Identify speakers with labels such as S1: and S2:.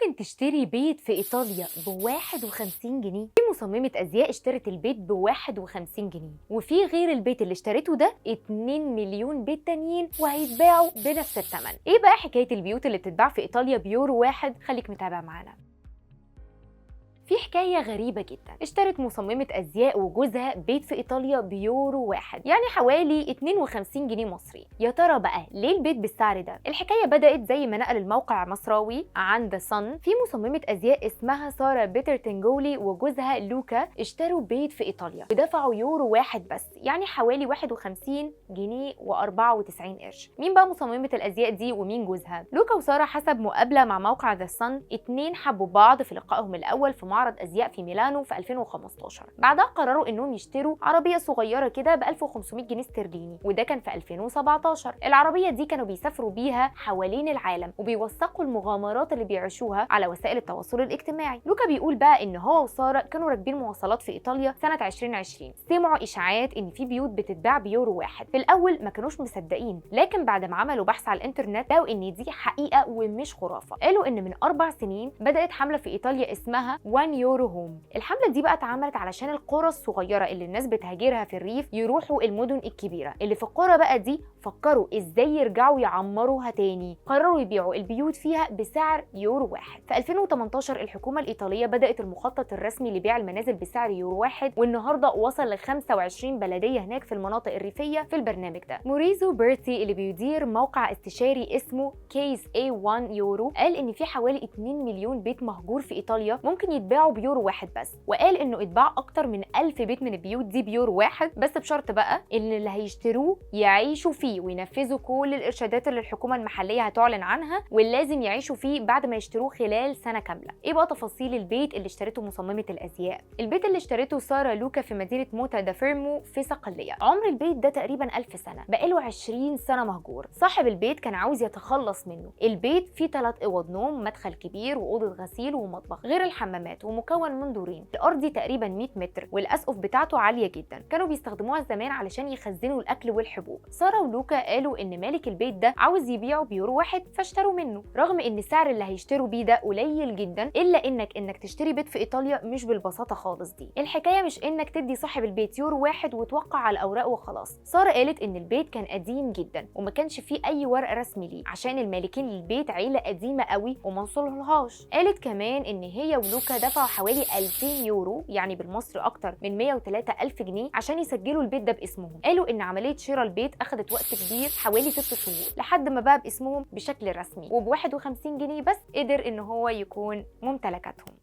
S1: ممكن تشتري بيت في إيطاليا ب51 جنيه. في مصممة أزياء اشترت البيت ب51 جنيه، وفي غير البيت اللي اشترته ده 2 مليون بيت تانيين وهيتباعوا بنفس الثمن. ايه بقى حكاية البيوت اللي بتتباع في إيطاليا بيورو واحد؟ خليك متابع معانا. في حكاية غريبة جدا، اشترت مصممة أزياء وجوزها بيت في إيطاليا بيورو واحد، يعني حوالي 52 جنيه مصري. يا ترى بقى ليه البيت بالسعر ده؟ الحكاية بدأت زي ما نقل الموقع مصراوي عن ذا صن. في مصممة أزياء اسمها سارة بيترتنجولي وجوزها لوكا اشتروا بيت في إيطاليا ودفعوا يورو واحد بس، يعني حوالي 51 جنيه و94 قرش. مين بقى مصممة الأزياء دي ومين جوزها؟ لوكا وسارة حسب مقابلة مع موقع ذا صن اتنين حبوا بعض في لقائهم الأول في معرض ازياء في ميلانو في 2015. بعدها قرروا انهم يشتروا عربيه صغيره كده ب 1500 جنيه استرليني، وده كان في 2017. العربيه دي كانوا بيسافروا بيها حوالين العالم وبيوثقوا المغامرات اللي بيعيشوها على وسائل التواصل الاجتماعي. لوكا بيقول بقى ان هو وساره كانوا راكبين مواصلات في ايطاليا سنه 2020، سمعوا اشاعات ان في بيوت بتتباع بيورو واحد. في الاول ما كانوش مصدقين، لكن بعد ما عملوا بحث على الانترنت لقوا ان دي حقيقه ومش خرافه. قالوا ان من 4 سنين بدات حمله في ايطاليا اسمها 1 يورو هوم. الحمله دي بقى اتعملت علشان القرى الصغيره اللي الناس بتهاجرها في الريف يروحوا المدن الكبيره. اللي في القرى بقى دي فكروا ازاي يرجعوا يعمروها تاني، قرروا يبيعوا البيوت فيها بسعر يورو واحد. في 2018 الحكومه الايطاليه بدات المخطط الرسمي لبيع المنازل بسعر يورو واحد، والنهارده وصل ل 25 بلديه هناك في المناطق الريفيه في البرنامج ده. موريزو بيرتي اللي بيدير موقع استشاري اسمه كيس اي 1 يورو قال ان في حوالي 2 مليون بيت مهجور في ايطاليا ممكن يتباعوا بيورو واحد بس، وقال انه اتباع اكتر من 1000 بيت من البيوت دي بيورو واحد، بس بشرط بقى ان اللي هيشتروه يعيشوا فيه وينفذوا كل الارشادات اللي الحكومه المحليه هتعلن عنها، واللازم يعيشوا فيه بعد ما يشتروه خلال سنه كامله. ايه بقى تفاصيل البيت اللي اشترته مصممه الازياء؟ البيت اللي اشترته ساره لوكا في مدينه موتا دا فيرمو في صقليه. عمر البيت ده تقريبا 1000 سنه، بقاله 20 سنه مهجور. صاحب البيت كان عاوز يتخلص منه. البيت فيه 3 اوض نوم، مدخل كبير واوضه غسيل ومطبخ، غير الحمامات، ومكون من دورين. الارض تقريبا 100 متر، والاسقف بتاعته عاليه جدا، كانوا بيستخدموها زمان علشان يخزنوا الاكل والحبوب. ساره ولوكا قالوا ان مالك البيت ده عاوز يبيعه بيورو واحد فاشتروا منه، رغم ان السعر اللي هيشتروا بيه ده قليل جدا، الا انك تشتري بيت في ايطاليا مش بالبساطه خالص دي. الحكايه مش انك تدي صاحب البيت يورو واحد وتوقع على الاوراق وخلاص. ساره قالت ان البيت كان قديم جدا وما كانش فيه اي ورق رسمي ليه، عشان المالكين للبيت عيله قديمه قوي وما وصلهاش. قالت كمان ان هي ولوكا دفعوا حوالي 2000 يورو، يعني بالمصري اكتر من 103 الف جنيه، عشان يسجلوا البيت ده باسمهم. قالوا ان عمليه شراء البيت اخذت وقت كبير حوالي 6 شهور لحد ما بقى باسمهم بشكل رسمي، وب 51 جنيه بس قدر ان هو يكون ممتلكاتهم.